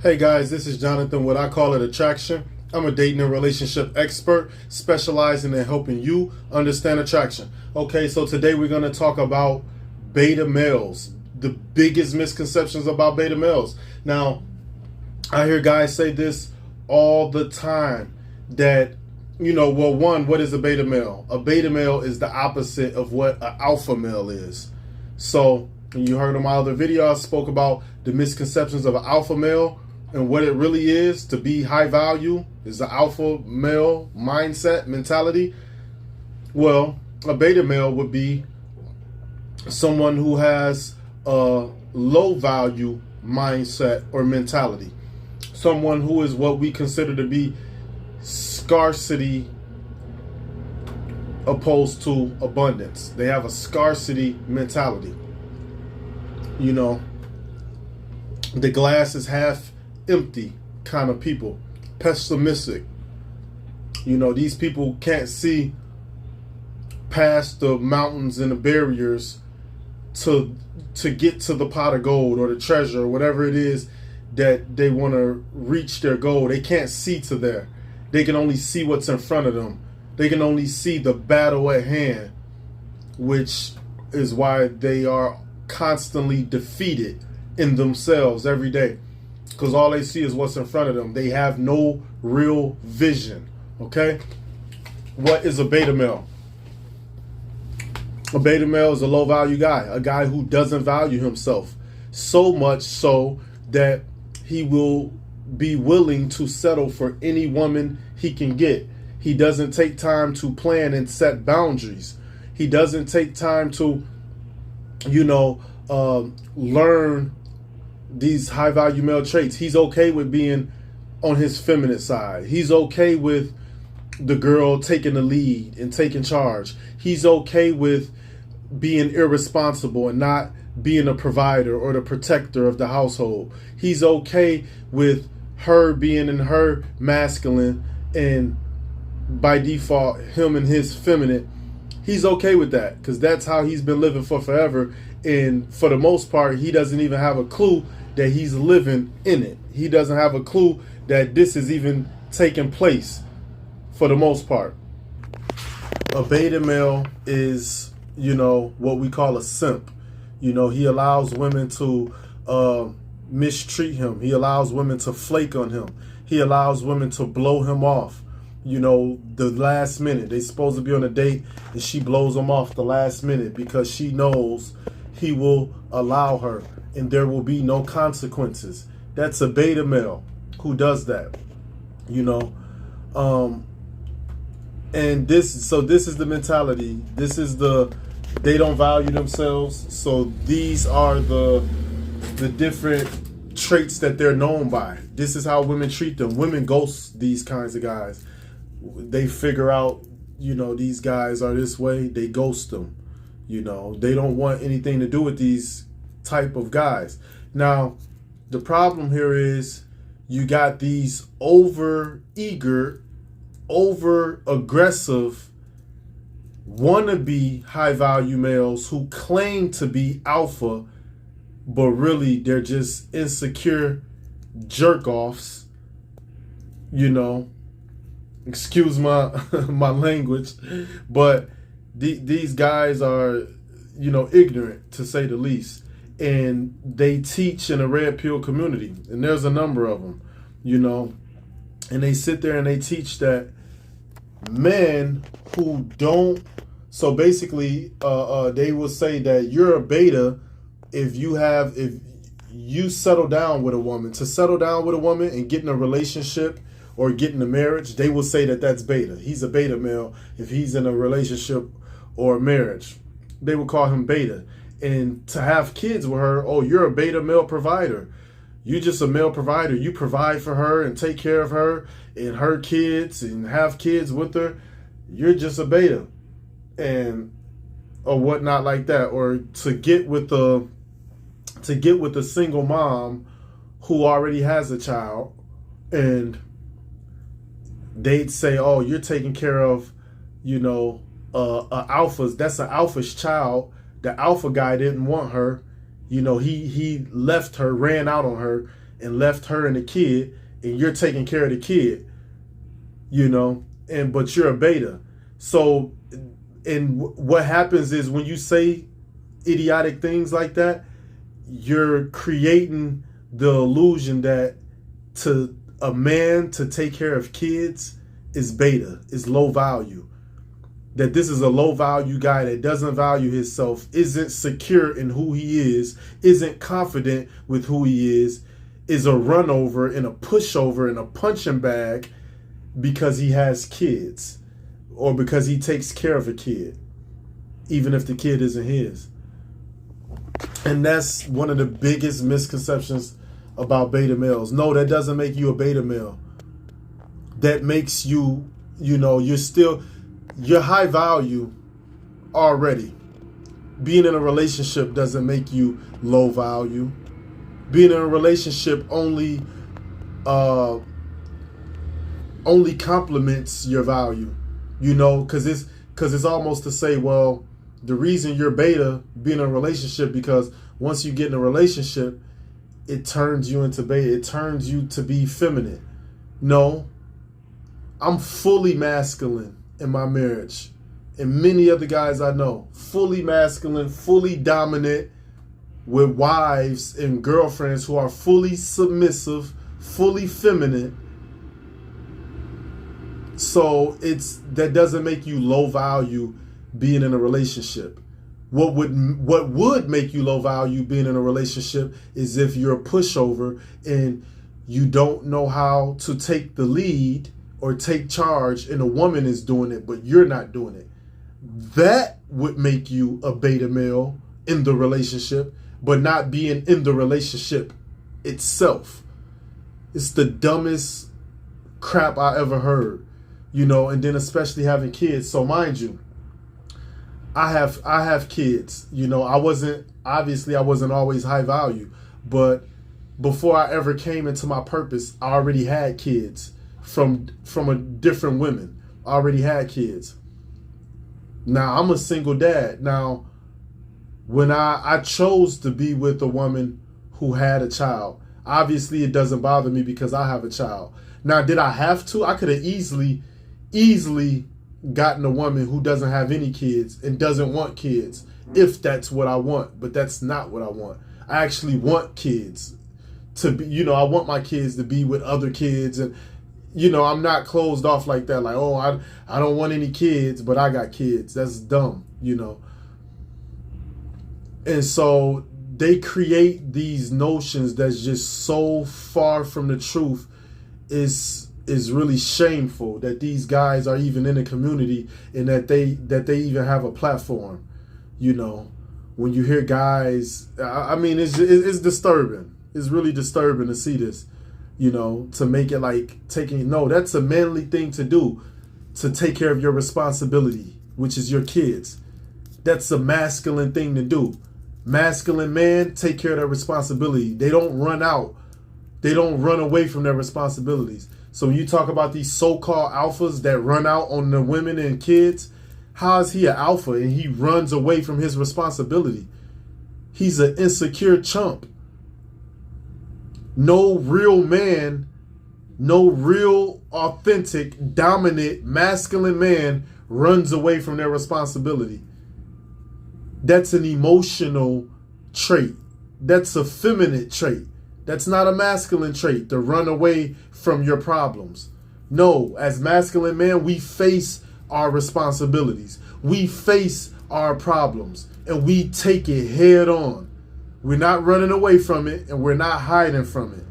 Hey guys, this is Jonathan, what I call it attraction. I'm a dating and relationship expert specializing in helping you understand attraction. Okay, so today we're going to talk about beta males, the biggest misconceptions about beta males. Now, I hear guys say this all the time that, well, one, what is a beta male? A beta male is the opposite of what an alpha male is. So, you heard in my other video, I spoke about the misconceptions of an alpha male. And what it really is to be high value is the alpha male mindset, mentality. Well, a beta male would be someone who has a low value mindset or mentality. Someone who is what we consider to be scarcity opposed to abundance. They have a scarcity mentality. The glass is half empty kind of people, pessimistic. These people can't see past the mountains and the barriers to get to the pot of gold or the treasure or whatever it is that they want to reach their goal. They can't see to there. They can only see what's in front of them. They can only see the battle at hand, which is why they are constantly defeated in themselves every day. Because all they see is what's in front of them. They have no real vision. Okay? What is a beta male? A beta male is a low value guy. A guy who doesn't value himself. So much so that he will be willing to settle for any woman he can get. He doesn't take time to plan and set boundaries. He doesn't take time to, learn these high value male traits. He's okay with being on his feminine side. He's okay with the girl taking the lead and taking charge. He's okay with being irresponsible and not being a provider or the protector of the household. He's okay with her being in her masculine and by default him and his feminine. He's okay with that because that's how he's been living for forever. And for the most part, he doesn't even have a clue that he's living in it. He doesn't have a clue that this is even taking place for the most part. A beta male is, what we call a simp. He allows women to mistreat him. He allows women to flake on him. He allows women to blow him off. The last minute. They're supposed to be on a date and she blows him off the last minute because she knows he will allow her and there will be no consequences. That's a beta male who does that. And this is the mentality. They don't value themselves. So these are the different traits that they're known by. This is how women treat them. Women ghost these kinds of guys. They figure out, these guys are this way. They ghost them. They don't want anything to do with these type of guys. Now, the problem here is you got these over eager, over aggressive, wannabe high value males who claim to be alpha, but really they're just insecure jerk offs. Excuse my my language, but these guys are, ignorant to say the least. And they teach in a red pill community. And there's a number of them, And they sit there and they teach that men who don't... So basically, they will say that you're a beta if you settle down with a woman. To settle down with a woman and get in a relationship or get in a marriage, they will say that that's beta. He's a beta male if he's in a relationship or a marriage. They would call him beta. And to have kids with her, oh, you're a beta male provider. You're just a male provider. You provide for her and take care of her and her kids and have kids with her. You're just a beta. And or whatnot like that. Or to get with a single mom who already has a child, and they'd say, oh, you're taking care of, alphas. That's an alpha's child. The alpha guy didn't want her. He left her, ran out on her, and left her and the kid, and you're taking care of the kid, but you're a beta. So, and what happens is when you say idiotic things like that, you're creating the illusion that to a man to take care of kids is beta, is low value. That this is a low value guy that doesn't value himself, isn't secure in who he is, isn't confident with who he is a run over and a pushover and a punching bag because he has kids or because he takes care of a kid, even if the kid isn't his. And that's one of the biggest misconceptions about beta males. No, that doesn't make you a beta male. That makes you, you're high value already. Being in a relationship doesn't make you low value. Being in a relationship only complements your value, because it's almost to say, well, the reason you're beta being in a relationship because once you get in a relationship, it turns you into beta. It turns you to be feminine. No, I'm fully masculine in my marriage, and many other guys I know, fully masculine, fully dominant, with wives and girlfriends who are fully submissive, fully feminine. So that doesn't make you low value being in a relationship. What would make you low value being in a relationship is if you're a pushover and you don't know how to take the lead or take charge, and a woman is doing it, but you're not doing it. That would make you a beta male in the relationship, but not being in the relationship itself. It's the dumbest crap I ever heard, and then especially having kids. So mind you, I have kids. I wasn't always high value, but before I ever came into my purpose, I already had kids from a different women. I already had kids. Now I'm a single dad. Now, when I chose to be with a woman who had a child, obviously it doesn't bother me because I have a child. Now, did I have to? I could have easily gotten a woman who doesn't have any kids and doesn't want kids, if that's what I want. But that's not what I want. I actually want kids to be, I want my kids to be with other kids, and I'm not closed off like that. Like, oh, I don't want any kids, but I got kids. That's dumb, And so they create these notions that's just so far from the truth. Is really shameful that these guys are even in the community and that they even have a platform. When you hear guys, I mean, it's disturbing. It's really disturbing to see this. To make it like that's a manly thing to do, to take care of your responsibility, which is your kids. That's a masculine thing to do. Masculine men take care of their responsibility. They don't run out. They don't run away from their responsibilities. So when you talk about these so-called alphas that run out on the women and kids, how is he an alpha and he runs away from his responsibility? He's an insecure chump. No real man, no real authentic, dominant, masculine man runs away from their responsibility. That's an emotional trait. That's a feminine trait. That's not a masculine trait, to run away from your problems. No, as masculine men, we face our responsibilities. We face our problems, and we take it head on. We're not running away from it, and we're not hiding from it.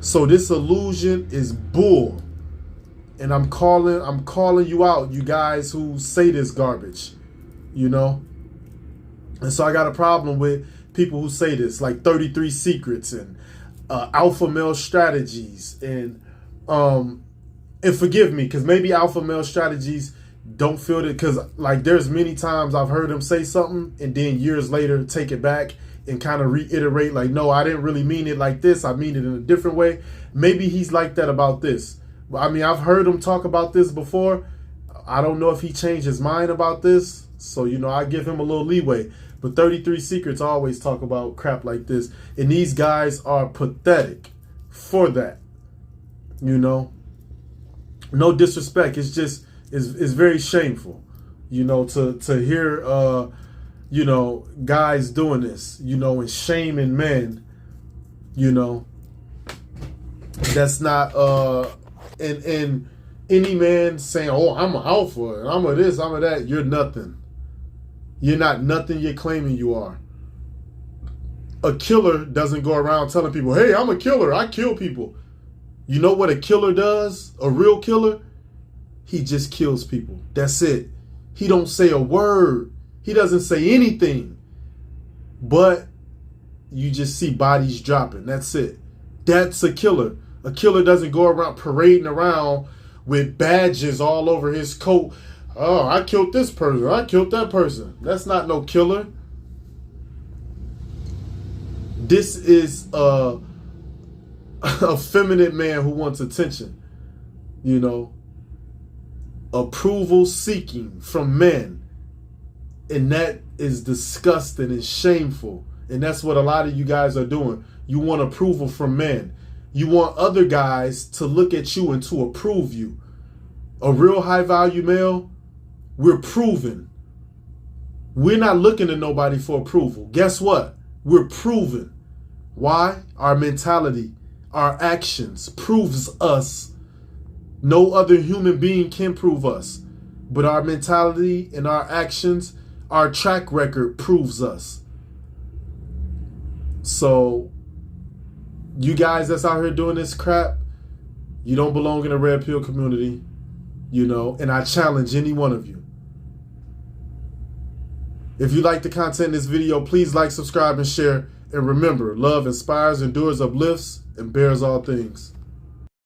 So this illusion is bull. And I'm calling you out, you guys who say this garbage, And so I got a problem with people who say this, like 33 Secrets and alpha male strategies, and forgive me, because maybe alpha male strategies don't feel it, because like there's many times I've heard him say something and then years later take it back and kind of reiterate, like, no, I didn't really mean it like this. I mean it in a different way. Maybe he's like that about this. I mean, I've heard him talk about this before. I don't know if he changed his mind about this. So, I give him a little leeway. But 33 Secrets always talk about crap like this. And these guys are pathetic for that. You know? No disrespect. It's just, it's very shameful, you know, to hear, you know, guys doing this, you know, and shaming men, you know. That's not, and any man saying, oh, I'm an alpha, and I'm a this, I'm a that. You're nothing. You're not nothing you're claiming you are. A killer doesn't go around telling people, hey, I'm a killer, I kill people. You know what a killer does? A real killer? He just kills people. That's it. He don't say a word. He doesn't say anything. But you just see bodies dropping. That's it. That's a killer. A killer doesn't go around parading around with badges all over his coat. Oh, I killed this person. I killed that person. That's not no killer. This is a feminine man who wants attention. You know, approval seeking from men. And that is disgusting and shameful. And that's what a lot of you guys are doing. You want approval from men. You want other guys to look at you and to approve you. A real high value male, we're proven. We're not looking to nobody for approval. Guess what? We're proven. Why? Our mentality, our actions proves us. No other human being can prove us. But our mentality and our actions, our track record proves us. So, you guys that's out here doing this crap, you don't belong in the red pill community, you know, and I challenge any one of you. If you like the content in this video, please like, subscribe, and share. And remember, love inspires, endures, uplifts, and bears all things.